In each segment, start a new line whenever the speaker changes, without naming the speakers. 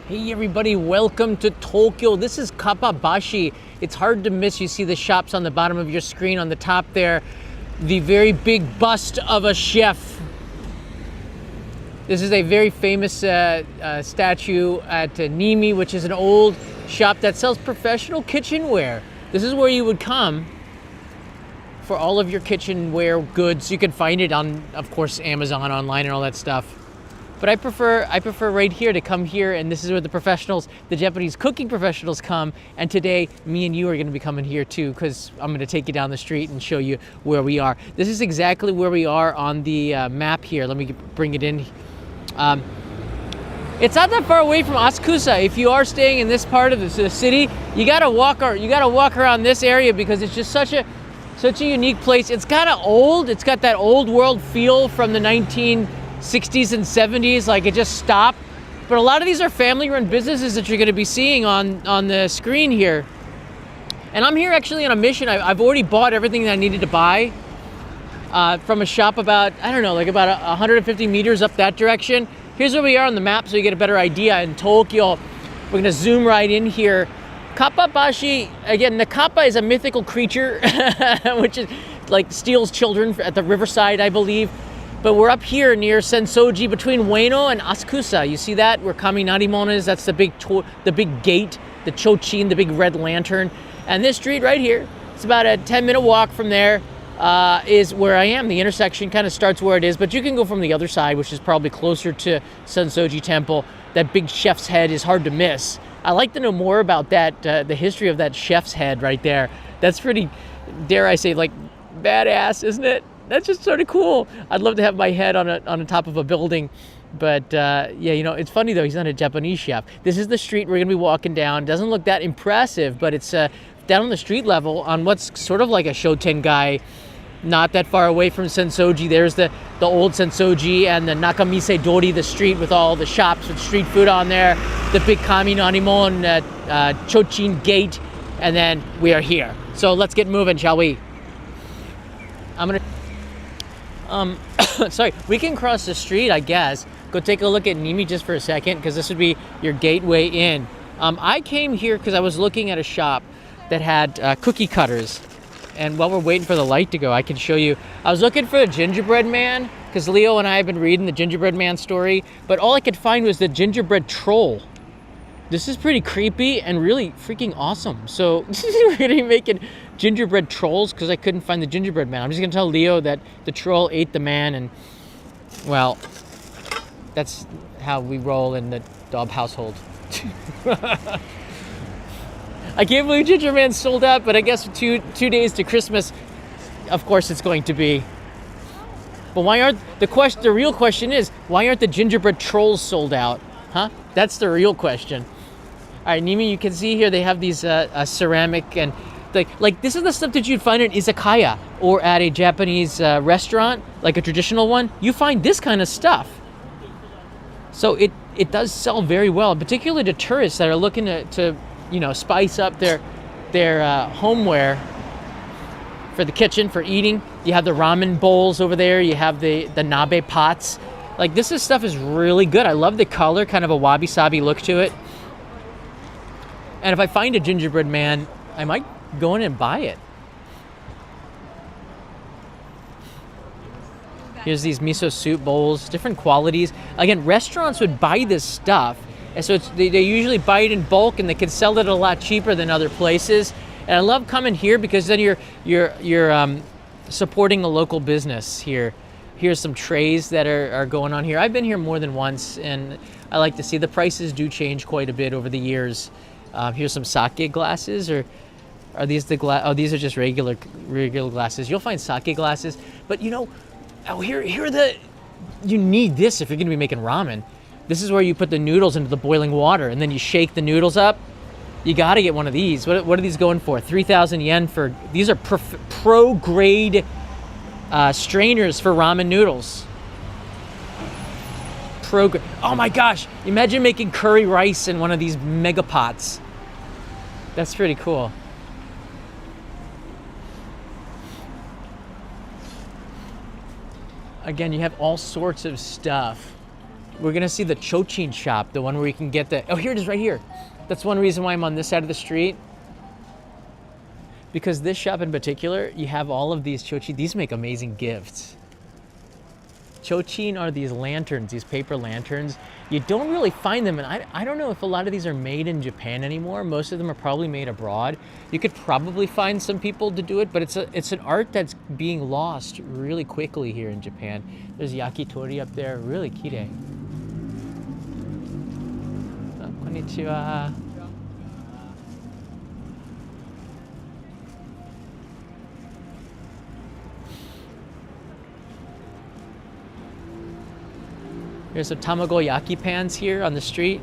Hey everybody, welcome to Tokyo. This is Kappabashi. It's hard to miss. You see the shops on the bottom of your screen. On the top there, the very big bust of a chef. This is a very famous statue at Niimi, which is an old shop that sells professional kitchenware. This is where you would come for all of your kitchenware goods. You can find it on, of course, Amazon, online, and all that stuff. But I prefer right here to come here, and this is where the professionals, the Japanese cooking professionals come. And today, me and you are going to be coming here too, because I'm going to take you down the street and show you where we are. This is exactly where we are on the map here. Let me bring it in. It's not that far away from Asakusa. If you are staying in this part of the city, you gotta walk around this area because it's just such a unique place. It's kind of old. It's got that old world feel from the 1960s and 70s, like it just stopped. But a lot of these are family-run businesses that you're going to be seeing on the screen here. And I'm here actually on a mission. I've already bought everything that I needed to buy from a shop about, I don't know, like about 150 meters up that direction. Here's where we are on the map so you get a better idea. In Tokyo, we're going to zoom right in here. Kappabashi, again, the kappa is a mythical creature, which is like steals children at the riverside, I believe. But we're up here near Sensoji between Ueno and Asakusa. You see that? Where Kaminarimon is. That's the big gate, the Chochin, the big red lantern. And this street right here, it's about a 10-minute walk from there, is where I am. The intersection kind of starts where it is, but you can go from the other side, which is probably closer to Sensoji Temple. That big chef's head is hard to miss. I'd like to know more about that, the history of that chef's head right there. That's pretty, dare I say, like, badass, isn't it? That's just sort of cool. I'd love to have my head on the top of a building. But yeah, you know, it's funny though, he's not a Japanese chef. This is the street we're gonna be walking down. Doesn't look that impressive, but it's down on the street level on what's sort of like a Shotengai, not that far away from Sensoji. There's the old Sensoji and the Nakamise Dori, the street with all the shops with street food on there. The big Kaminarimon Chochin gate, and then we are here. So let's get moving, shall we? I'm gonna sorry, we can cross the street, I guess. Go take a look at Niimi just for a second, because this would be your gateway in. I came here because I was looking at a shop that had cookie cutters. And while we're waiting for the light to go, I can show you. I was looking for a gingerbread man, because Leo and I have been reading the gingerbread man story, but all I could find was the gingerbread troll. This is pretty creepy and really freaking awesome. So we're gonna be making gingerbread trolls because I couldn't find the gingerbread man. I'm just gonna tell Leo that the troll ate the man, and well, that's how we roll in the Dobb household. I can't believe Ginger Man sold out, but I guess two days to Christmas, of course it's going to be. But why aren't the real question is, why aren't the gingerbread trolls sold out? Huh? That's the real question. All right, Niimi, you can see here they have these ceramic and like this is the stuff that you'd find at izakaya or at a Japanese restaurant, like a traditional one. You find this kind of stuff. So it does sell very well, particularly to tourists that are looking to you know, spice up their homeware for the kitchen, for eating. You have the ramen bowls over there. You have the nabe pots. Like this stuff is really good. I love the color, kind of a wabi-sabi look to it. And if I find a gingerbread man, I might go in and buy it. Here's these miso soup bowls, different qualities. Again, restaurants would buy this stuff, and so they usually buy it in bulk, and they can sell it a lot cheaper than other places. And I love coming here because then you're supporting a local business here. Here's some trays that are going on here. I've been here more than once, and I like to see the prices do change quite a bit over the years. Here's some sake glasses, or are these the glass? Oh, these are just regular glasses. You'll find sake glasses, but you know, you need this if you're going to be making ramen. This is where you put the noodles into the boiling water, and then you shake the noodles up. You got to get one of these. What are these going for? 3,000 yen for these are pro grade strainers for ramen noodles. Oh my gosh! Imagine making curry rice in one of these mega pots. That's pretty cool. Again, you have all sorts of stuff We're gonna see the Chochin shop, the one where you can get the, oh, here it is right here. That's one reason why I'm on this side of the street. Because this shop in particular, you have all of these Chochin. These make amazing gifts. Chochin are these lanterns, these paper lanterns. You don't really find them, and I don't know if a lot of these are made in Japan anymore. Most of them are probably made abroad. You could probably find some people to do it, but it's an art that's being lost really quickly here in Japan. There's yakitori up there, really kirei. Konnichiwa. There's some tamagoyaki pans here on the street.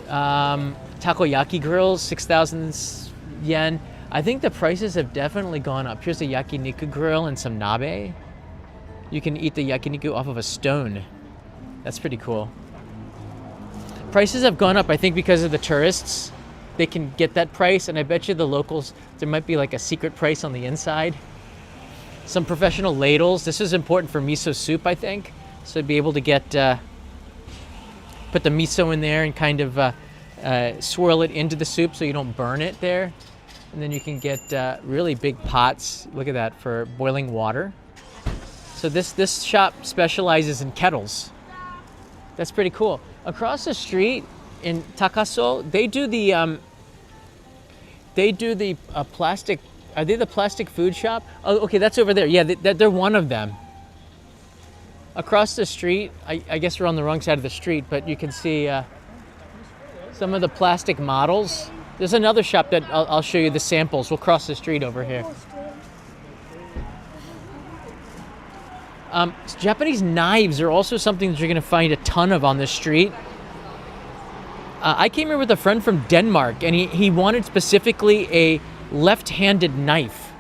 Takoyaki grills, 6,000 yen. I think the prices have definitely gone up. Here's a yakiniku grill and some nabe. You can eat the yakiniku off of a stone. That's pretty cool. Prices have gone up, I think, because of the tourists. They can get that price, and I bet you the locals, there might be like a secret price on the inside. Some professional ladles. This is important for miso soup, I think. So be able to get, put the miso in there and kind of swirl it into the soup so you don't burn it there. And then you can get really big pots, look at that, for boiling water. So this shop specializes in kettles. That's pretty cool. Across the street in Takaso, they do the plastic, are they the plastic food shop? Oh, okay, that's over there. Yeah, they're one of them. Across the street, I guess we're on the wrong side of the street, but you can see some of the plastic models. There's another shop that I'll show you the samples. We'll cross the street over here. Japanese knives are also something that you're going to find a ton of on this street. I came here with a friend from Denmark, and he wanted specifically a left-handed knife,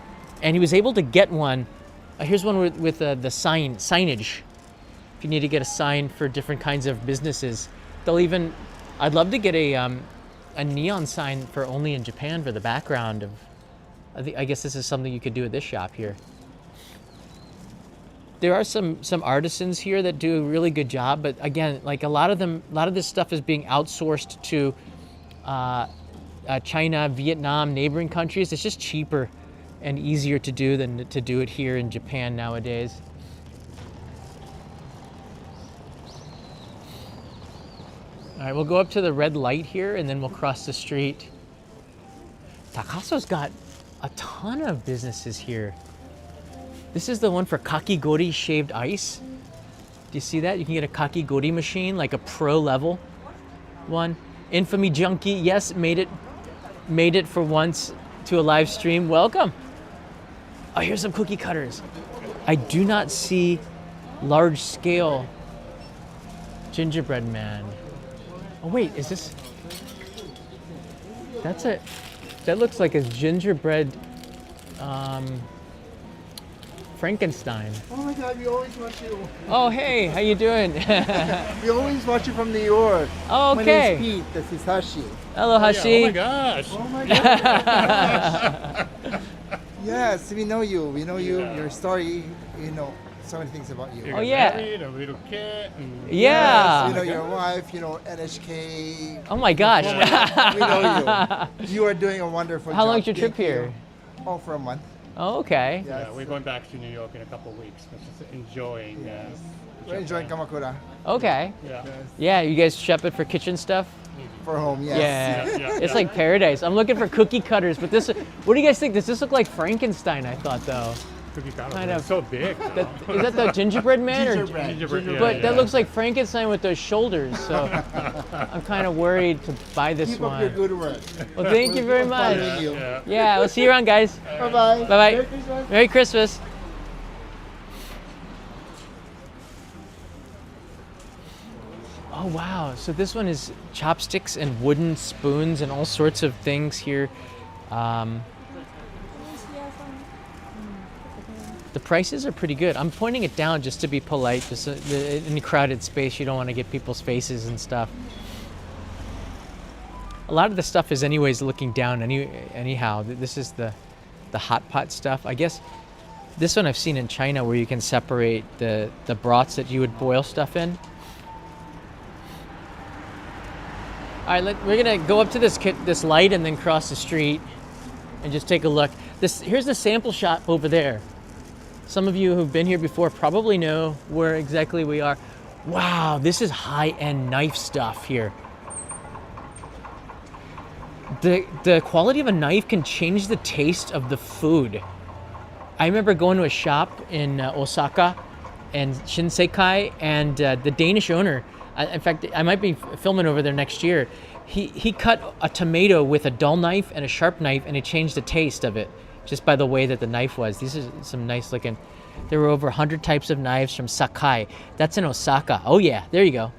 and he was able to get one. Here's one with the signage. If you need to get a sign for different kinds of businesses, I'd love to get a neon sign for only in Japan for the background of. I guess this is something you could do at this shop here. There are some artisans here that do a really good job, but again, like a lot of this stuff is being outsourced to China, Vietnam, neighboring countries. It's just cheaper and easier to do than to do it here in Japan nowadays. All right, we'll go up to the red light here and then we'll cross the street. Takaso's got a ton of businesses here. This is the one for kakigori shaved ice. Do you see that? You can get a kakigori machine, like a pro level one. Infamy Junkie, yes, made it for once to a live stream. Welcome. Oh, here's some cookie cutters. I do not see large scale gingerbread man. Oh wait, is this? That looks like a gingerbread Frankenstein.
Oh my God, we always watch you.
Oh hey, how you doing?
We always watch you from New York.
Oh, okay.
My name is Pete, this is Hashi.
Hello, Hashi.
Oh my gosh.
Oh my gosh. Yes, we know you. We know you, your story, you know so many things about you.
Oh yeah.
Married, a little kid.
Yeah.
Yes, we know your wife, you know, NHK.
Oh my gosh.
We know you. You are doing a wonderful job.
How long's your trip
Thank you.
here?
Oh, for a month.
Oh, okay.
Yes.
Yeah, we're going back to New York in a couple of weeks. We're just enjoying.
We're enjoying
Japan.
Kamakura.
Okay.
Yeah.
Yes.
Yeah, you guys shop it for kitchen stuff?
For home, yes.
Yeah. It's like paradise. I'm looking for cookie cutters, but what do you guys think? Does this look like Frankenstein, I thought, though?
Cookie cutter.
Kind of.
It's so big.
Is that the gingerbread man?
Gingerbread.
Yeah,
But
yeah.
that looks like Frankenstein with those shoulders, so I'm kind of worried to buy this
Keep
one.
up your good work.
Well, thank you very much.
Following you.
Yeah.
Yeah, we'll see you around, guys.
Bye-bye.
Bye-bye.
Merry Christmas.
Merry Christmas. Oh, wow. So this one is chopsticks and wooden spoons and all sorts of things here. The prices are pretty good. I'm pointing it down just to be polite. Just in a crowded space, you don't want to get people's faces and stuff. A lot of the stuff is anyways looking down anyhow. This is the hot pot stuff. I guess This one I've seen in China where you can separate the broths that you would boil stuff in. All right, we're gonna go up to this light and then cross the street and just take a look. Here's the sample shop over there. Some of you who've been here before probably know where exactly we are. Wow, this is high-end knife stuff here. The quality of a knife can change the taste of the food. I remember going to a shop in Osaka and Shinsekai, and the Danish owner, in fact, I might be filming over there next year. He cut a tomato with a dull knife and a sharp knife, and it changed the taste of it just by the way that the knife was. These are some nice looking. There were over 100 types of knives from Sakai. That's in Osaka. Oh yeah, there you go.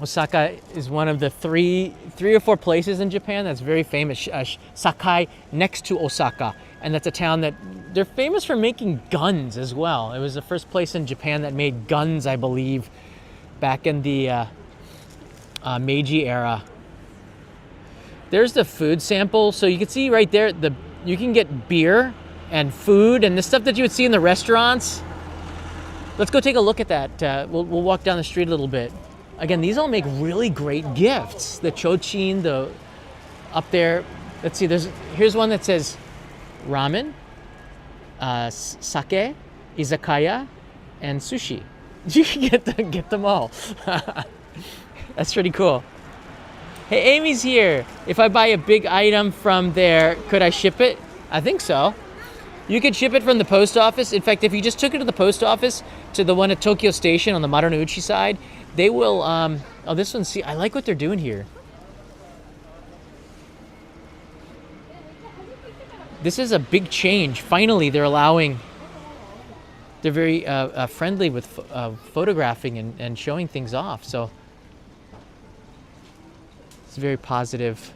Osaka is one of the three or four places in Japan that's very famous. Sakai next to Osaka, and that's a town that they're famous for making guns as well. It was the first place in Japan that made guns, I believe, back in the Meiji era. There's the food sample, so you can see right there you can get beer and food and the stuff that you would see in the restaurants. Let's go take a look at that. We'll walk down the street a little bit. Again, these all make really great gifts. The chochin, up there. Let's see. Here's one that says ramen, sake, izakaya, and sushi. You can get them all. That's pretty cool. Hey, Amy's here. If I buy a big item from there, could I ship it? I think so. You could ship it from the post office. In fact, if you just took it to the post office, to the one at Tokyo Station on the Marunouchi side, they will, oh, this one, see, I like what they're doing here. This is a big change. Finally, they're very friendly with photographing and showing things off. So it's very positive.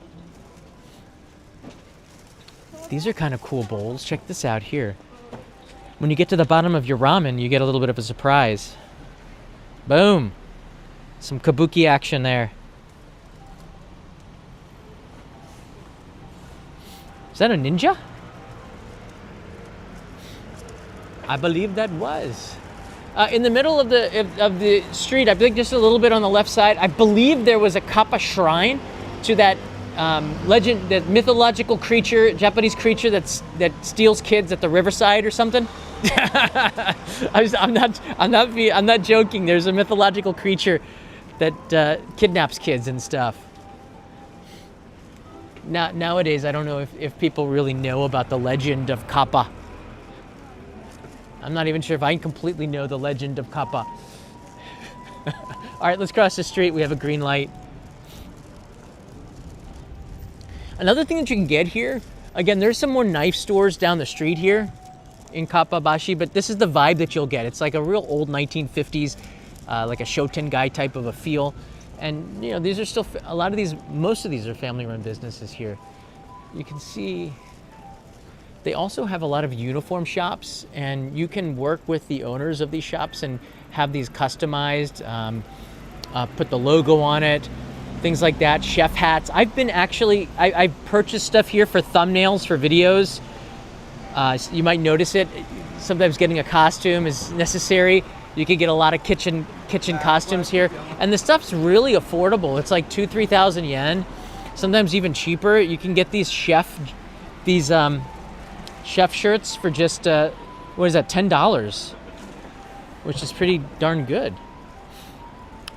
These are kind of cool bowls. Check this out here. When you get to the bottom of your ramen, you get a little bit of a surprise. Boom. Some kabuki action there. Is that a ninja? I believe that was. In the middle of the street, I think just a little bit on the left side, I believe there was a kappa shrine to that legend, that mythological creature, Japanese creature that steals kids at the riverside or something. I'm not joking. There's a mythological creature that kidnaps kids and stuff. Nowadays, I don't know if people really know about the legend of Kappa. I'm not even sure if I completely know the legend of Kappa. All right, let's cross the street. We have a green light. Another thing that you can get here, again, there's some more knife stores down the street here in Kappabashi, but this is the vibe that you'll get. It's like a real old 1950s, like a Shoten-gai type of a feel. And you know, these are still, most of these are family-run businesses here. You can see they also have a lot of uniform shops, and you can work with the owners of these shops and have these customized, put the logo on it, things like that, chef hats. I've purchased stuff here for thumbnails for videos. You might notice it. Sometimes getting a costume is necessary. You can get a lot of kitchen costumes here. And the stuff's really affordable. It's like 2,000-3,000 yen, sometimes even cheaper. You can get these chef shirts for just, what is that, $10, which is pretty darn good.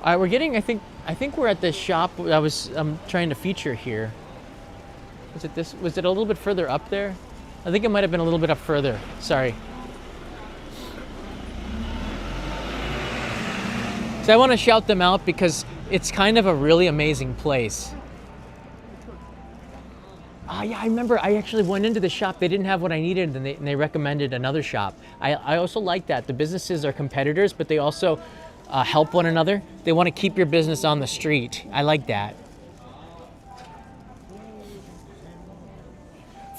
All right, we're getting, I think we're at the shop I was trying to feature here. Was it a little bit further up there? I think it might have been a little bit up further. Sorry. So I want to shout them out because it's kind of a really amazing place. Yeah, I remember I actually went into the shop. They didn't have what I needed, and they recommended another shop. I also like that. The businesses are competitors, but they also help one another. They want to keep your business on the street. I like that.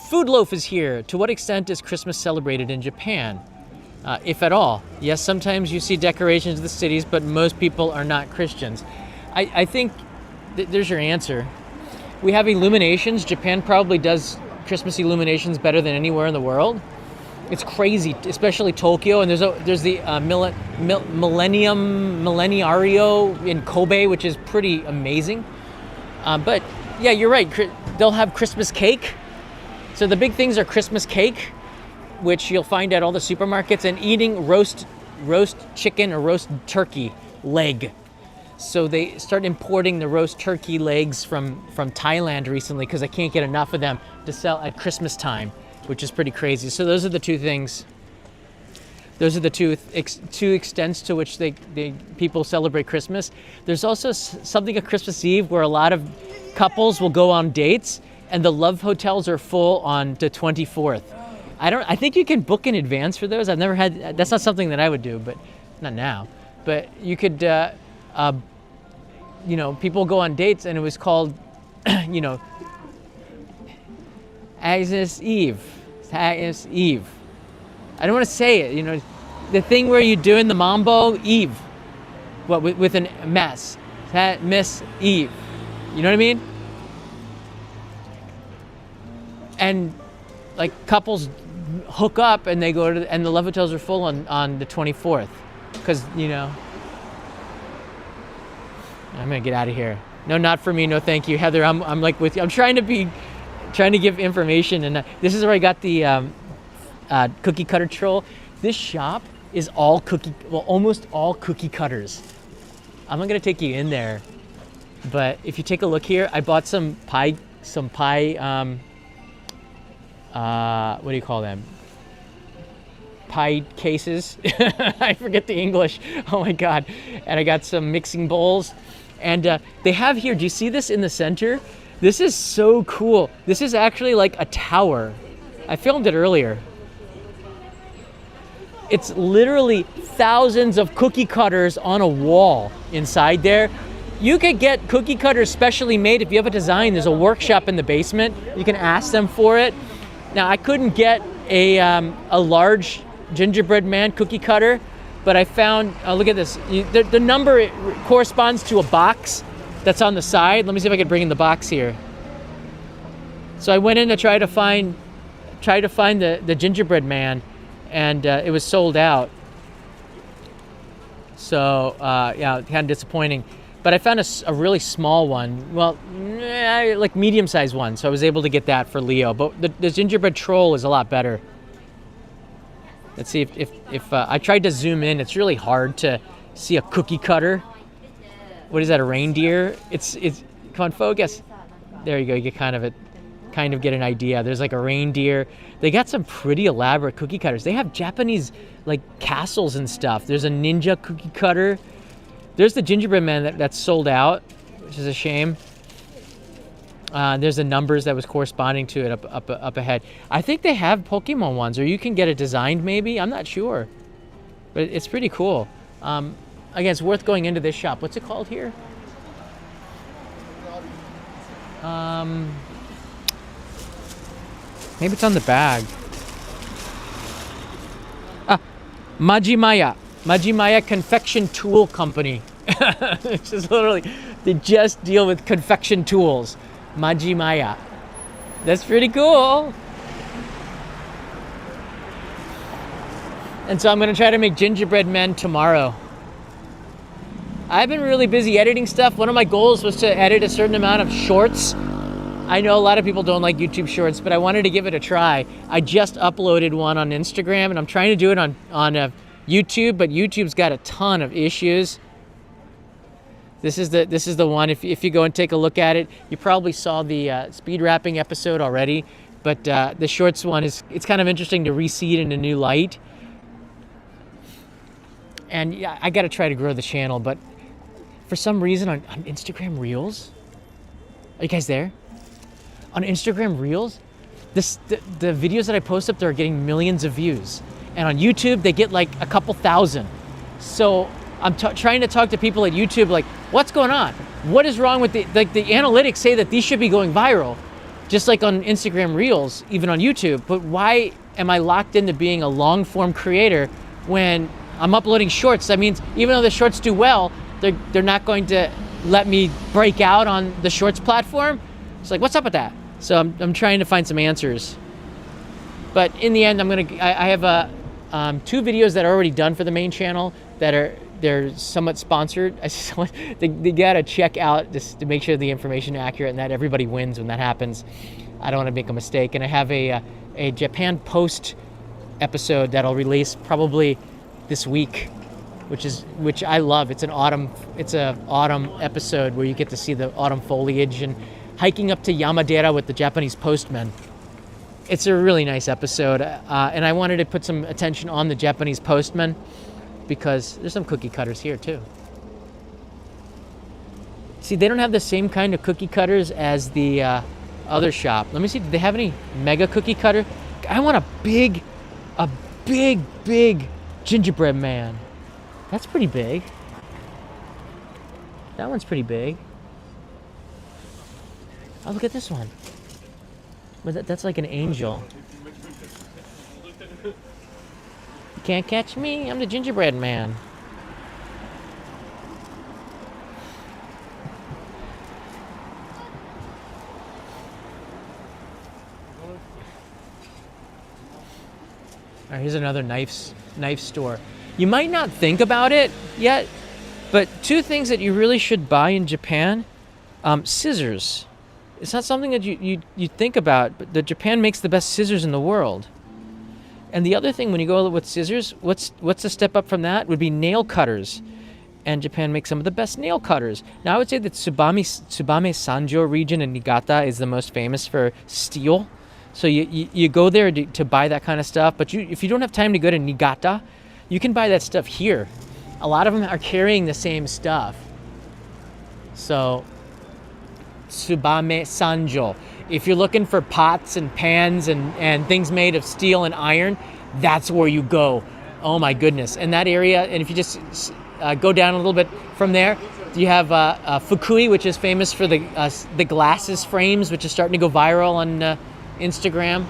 Food Loaf is here. To what extent is Christmas celebrated in Japan? If at all. Yes, sometimes you see decorations of the cities, but most people are not Christians. I think there's your answer. We have illuminations. Japan probably does Christmas illuminations better than anywhere in the world. It's crazy, especially Tokyo. And there's the Millenniario in Kobe, which is pretty amazing. But yeah, you're right. They'll have Christmas cake. So the big things are Christmas cake, which you'll find at all the supermarkets, and eating roast chicken or roast turkey leg. So they start importing the roast turkey legs from Thailand recently because they can't get enough of them to sell at Christmas time, which is pretty crazy. So those are the two things. Those are the two extents to which people celebrate Christmas. There's also something at Christmas Eve where a lot of couples will go on dates, and the love hotels are full on the 24th. I think you can book in advance for those. I've never had. That's not something that I would do, but not now. But you could, people go on dates, and it was called, Agnes Eve. Agnes Eve. I don't want to say it. The thing where you're doing the mambo Eve, with an mess. Miss Eve. You know what I mean? And like couples hook up and they go and the love hotels are full on the 24th because I'm gonna get out of here. No, not for me. No, thank you, Heather. I'm like with you. I'm trying to give information, and this is where I got the cookie cutter troll. This shop is almost all cookie cutters. I'm not gonna take you in there, but if you take a look here, I bought some pie. What do you call them? Pie cases. I forget the English. Oh my God. And I got some mixing bowls. And they have here, do you see this in the center? This is so cool. This is actually like a tower. I filmed it earlier. It's literally thousands of cookie cutters on a wall inside there. You could get cookie cutters specially made if you have a design. There's a workshop in the basement. You can ask them for it. Now, I couldn't get a large gingerbread man cookie cutter, but I found, look at this. The number corresponds to a box that's on the side. Let me see if I can bring in the box here. So I went in to try to find the gingerbread man, and it was sold out. So, yeah, kind of disappointing. But I found a really small one, like medium-sized one, so I was able to get that for Leo. But the gingerbread troll is a lot better. Let's see if I tried to zoom in. It's really hard to see a cookie cutter. What is that, a reindeer? It's come on, focus. There you go. You get kind of get an idea. There's like a reindeer. They got some pretty elaborate cookie cutters. They have Japanese like castles and stuff. There's a ninja cookie cutter. There's the gingerbread man that's sold out, which is a shame. There's the numbers that was corresponding to it up ahead. I think they have Pokemon ones, or you can get it designed maybe. I'm not sure, but it's pretty cool. Again, it's worth going into this shop. What's it called here? Maybe it's on the bag. Majimaya Confection Tool Company. It's just literally, they just deal with confection tools. Majimaya. That's pretty cool. And so I'm gonna try to make gingerbread men tomorrow. I've been really busy editing stuff. One of my goals was to edit a certain amount of shorts. I know a lot of people don't like YouTube shorts, but I wanted to give it a try. I just uploaded one on Instagram, and I'm trying to do it on YouTube, but YouTube's got a ton of issues. This is the one. If you go and take a look at it, you probably saw the speed wrapping episode already, but the shorts one it's kind of interesting to re-see it in a new light. And yeah, I got to try to grow the channel, but for some reason on Instagram Reels, are you guys there? On Instagram Reels, the videos that I post up there are getting millions of views. And on YouTube, they get like a couple thousand. So I'm trying to talk to people at YouTube, like, what's going on? What is wrong with the analytics say that these should be going viral, just like on Instagram Reels, even on YouTube. But why am I locked into being a long form creator when I'm uploading shorts? That means even though the shorts do well, they're not going to let me break out on the shorts platform. It's like, what's up with that? So I'm trying to find some answers. But in the end, I have 2 videos that are already done for the main channel they're somewhat sponsored. They gotta check out just to make sure the information is accurate and that everybody wins when that happens. I don't want to make a mistake. And I have a Japan Post episode that'll release probably this week, which I love. It's an autumn episode where you get to see the autumn foliage and hiking up to Yamadera with the Japanese postmen. It's a really nice episode, and I wanted to put some attention on the Japanese postmen because there's some cookie cutters here too. See, they don't have the same kind of cookie cutters as the other shop. Let me see, do they have any mega cookie cutter? I want a big gingerbread man. That's pretty big. That one's pretty big. Oh, look at this one. But that's like an angel. You can't catch me. I'm the gingerbread man. All right, here's another knife store. You might not think about it yet, but 2 things that you really should buy in Japan: scissors. It's not something that you think about, but Japan makes the best scissors in the world. And the other thing, when you go with scissors, what's a step up from that would be nail cutters. And Japan makes some of the best nail cutters. Now, I would say that Tsubame Sanjo region in Niigata is the most famous for steel. So you go there to buy that kind of stuff. But if you don't have time to go to Niigata, you can buy that stuff here. A lot of them are carrying the same stuff. So Tsubame Sanjo. If you're looking for pots and pans and things made of steel and iron, that's where you go. Oh my goodness. And that area, and if you just go down a little bit from there, you have Fukui, which is famous for the glasses frames, which is starting to go viral on Instagram.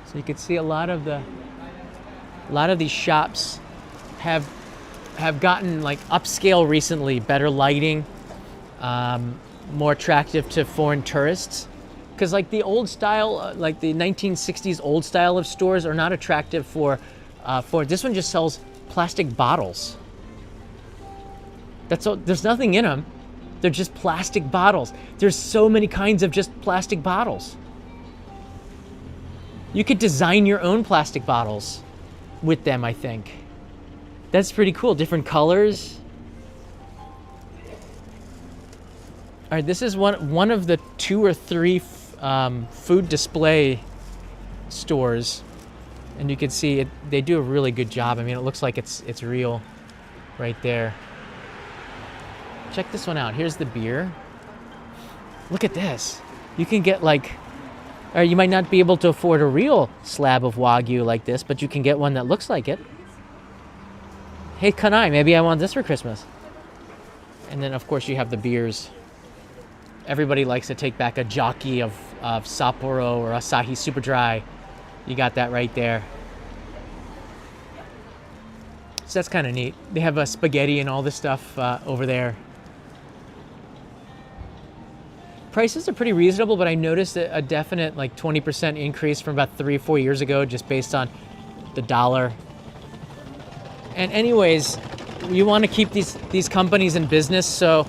So you can see a lot of these shops have gotten like upscale recently, better lighting, more attractive to foreign tourists. Because like the old style, like the 1960s old style of stores are not attractive for this one just sells plastic bottles. That's all, there's nothing in them. They're just plastic bottles. There's so many kinds of just plastic bottles. You could design your own plastic bottles with them, I think. That's pretty cool. Different colors. All right, this is one of the 2 or 3 food display stores, and you can see it. They do a really good job. I mean, it looks like it's real, right there. Check this one out. Here's the beer. Look at this. You can get like, or you might not be able to afford a real slab of Wagyu like this, but you can get one that looks like it. Hey, Kanai, maybe I want this for Christmas. And then, of course, you have the beers. Everybody likes to take back a jockey of Sapporo or Asahi Super Dry. You got that right there. So that's kind of neat. They have a spaghetti and all this stuff over there. Prices are pretty reasonable, but I noticed a definite like 20% increase from about 3 or 4 years ago, just based on the dollar. And anyways, you want to keep these companies in business, so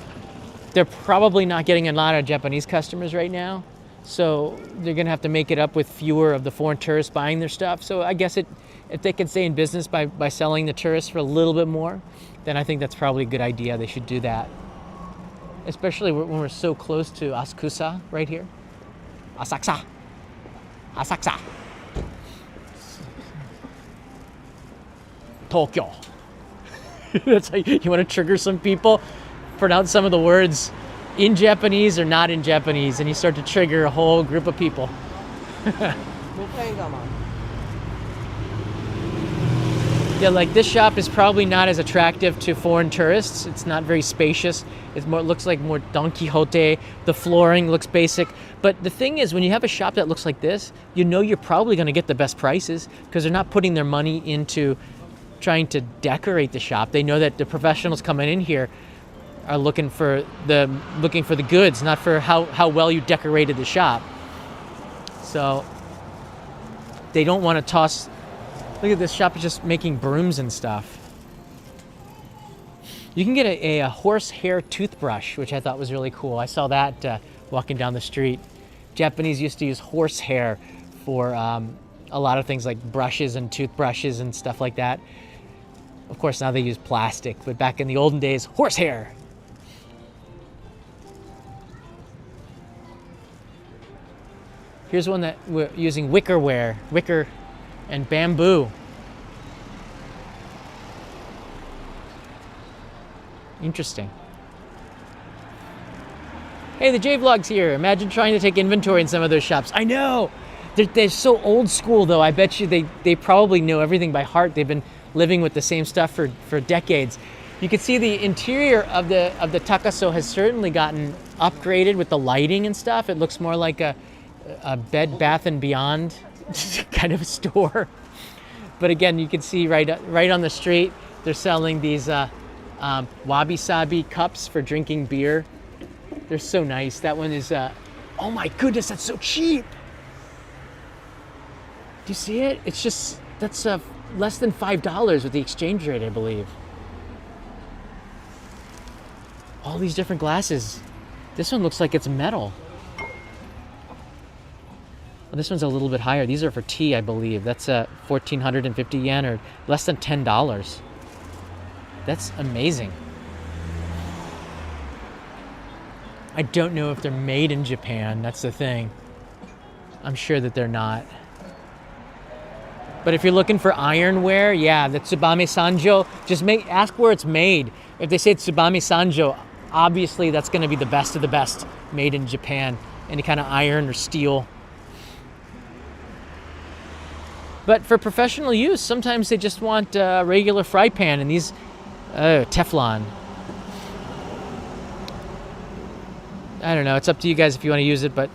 they're probably not getting a lot of Japanese customers right now. So they're going to have to make it up with fewer of the foreign tourists buying their stuff. So I guess if they can stay in business by selling the tourists for a little bit more, then I think that's probably a good idea. They should do that. Especially when we're so close to Asakusa right here. Asakusa. Tokyo. That's how you want to trigger some people. Pronounce some of the words in Japanese or not in Japanese, and you start to trigger a whole group of people. Yeah, like this shop is probably not as attractive to foreign tourists. It's not very spacious. It looks like more Don Quixote. The flooring looks basic. But the thing is, when you have a shop that looks like this, you know you're probably going to get the best prices because they're not putting their money into trying to decorate the shop. They know that the professionals coming in here are looking for the goods, not for how well you decorated the shop. So they don't want to toss. Look at this shop is just making brooms and stuff. You can get a horsehair toothbrush, which I thought was really cool. I saw that walking down the street. Japanese used to use horsehair for a lot of things like brushes and toothbrushes and stuff like that. Of course, now they use plastic, but back in the olden days, horsehair. Here's one that we're using wicker and bamboo. Interesting. Hey, the J-Vlog's here. Imagine trying to take inventory in some of those shops. I know! They're so old school, though. I bet you they probably know everything by heart. They've been living with the same stuff for decades. You can see the interior of the Takaso has certainly gotten upgraded with the lighting and stuff. It looks more like a Bed Bath & Beyond kind of a store. But again, you can see right on the street, they're selling these wabi-sabi cups for drinking beer. They're so nice. That one is, oh my goodness, that's so cheap. Do you see it? It's just, that's less than $5 with the exchange rate, I believe. All these different glasses. This one looks like it's metal. Well, this one's a little bit higher. These are for tea, I believe. That's 1,450 yen, or less than $10. That's amazing. I don't know if they're made in Japan. That's the thing. I'm sure that they're not. But if you're looking for ironware, yeah, the Tsubame Sanjo, just ask where it's made. If they say Tsubame Sanjo, obviously that's going to be the best of the best made in Japan. Any kind of iron or steel. But for professional use, sometimes they just want a regular fry pan, and these Teflon. I don't know. It's up to you guys if you want to use it, but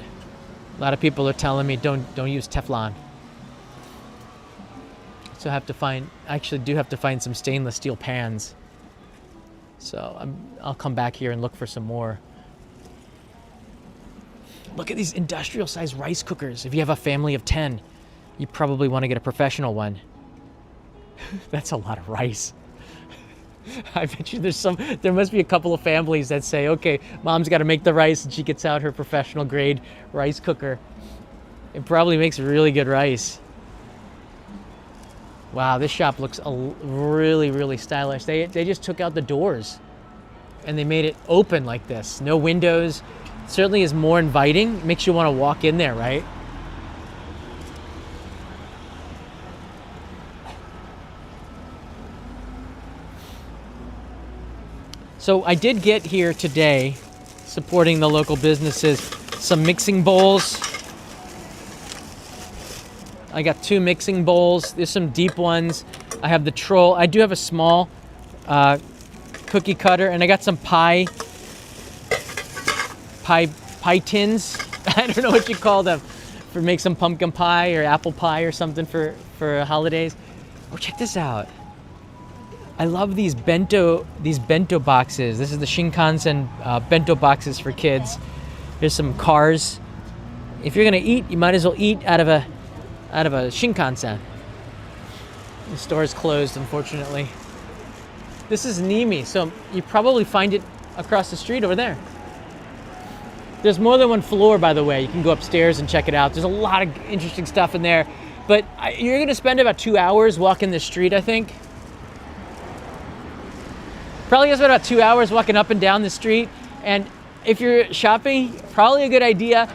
a lot of people are telling me don't use Teflon. So I actually do have to find some stainless steel pans. So I'll come back here and look for some more. Look at these industrial sized rice cookers. If you have a family of 10, you probably want to get a professional one. That's a lot of rice. I bet you there must be a couple of families that say, okay, mom's got to make the rice, and she gets out her professional grade rice cooker. It probably makes really good rice. Wow, this shop looks really, really stylish. They just took out the doors and they made it open like this. No windows. Certainly is more inviting. Makes you want to walk in there, right? So I did get here today, supporting the local businesses, some mixing bowls. I got 2 mixing bowls. There's some deep ones. I have the troll. I do have a small cookie cutter, and I got some pie tins. I don't know what you call them, for make some pumpkin pie or apple pie or something for holidays. Oh, check this out. I love these bento boxes. This is the Shinkansen bento boxes for kids. Here's some cars. If you're gonna eat, you might as well eat out of a Shinkansen. The store is closed, unfortunately. This is Niimi, so you probably find it across the street over there. There's more than one floor, by the way. You can go upstairs and check it out. There's a lot of interesting stuff in there. But you're gonna spend about 2 hours walking the street, I think. Probably gonna spend about 2 hours walking up and down the street. And if you're shopping, probably a good idea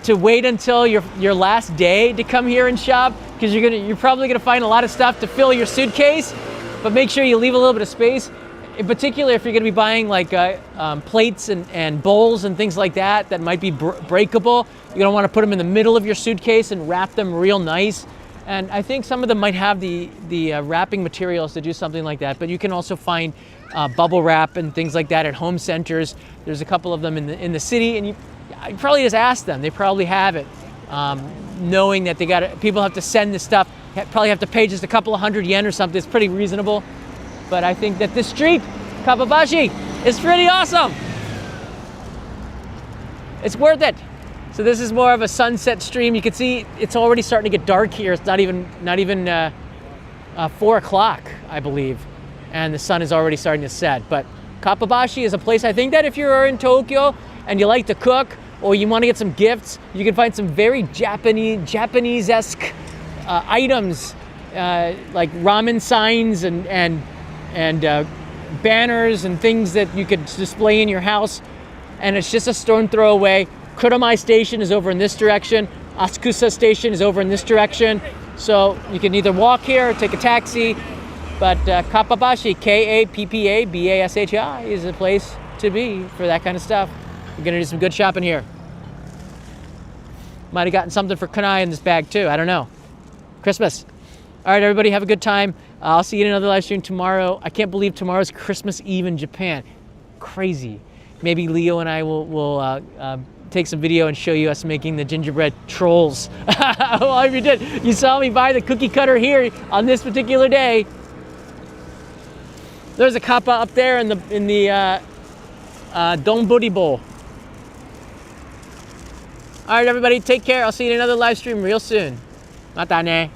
to wait until your last day to come here and shop, because you're probably gonna find a lot of stuff to fill your suitcase. But make sure you leave a little bit of space. In particular, if you're gonna be buying like plates and bowls and things like that might be breakable, you're gonna wanna put them in the middle of your suitcase and wrap them real nice. And I think some of them might have the wrapping materials to do something like that, but you can also find bubble wrap and things like that at home centers. There's a couple of them in the city, and you probably just ask them. They probably have it, knowing that people have to send this stuff. Probably have to pay just a couple of 100 yen or something. It's pretty reasonable. But I think that this street, Kappabashi, It's pretty awesome. It's worth it. So this is more of a sunset stream. You can see it's already starting to get dark here. It's not even 4 o'clock, I believe, and the sun is already starting to set. But Kappabashi is a place I think that if you're in Tokyo and you like to cook or you want to get some gifts, you can find some very Japanese-esque items like ramen signs and banners and things that you could display in your house. And it's just a stone throw away. Kuromai Station is over in this direction. Asakusa Station is over in this direction. So you can either walk here or take a taxi. But Kappabashi, K-A-P-P-A-B-A-S-H-I, is a place to be for that kind of stuff. We're gonna do some good shopping here. Might have gotten something for Kanai in this bag too, I don't know. Christmas. All right, everybody, have a good time. I'll see you in another live stream tomorrow. I can't believe tomorrow's Christmas Eve in Japan. Crazy. Maybe Leo and I will take some video and show you us making the gingerbread trolls. Well, if you did, you saw me buy the cookie cutter here on this particular day. There's a kappa up there in the donburi bowl. All right, everybody, take care. I'll see you in another live stream real soon. Mata ne.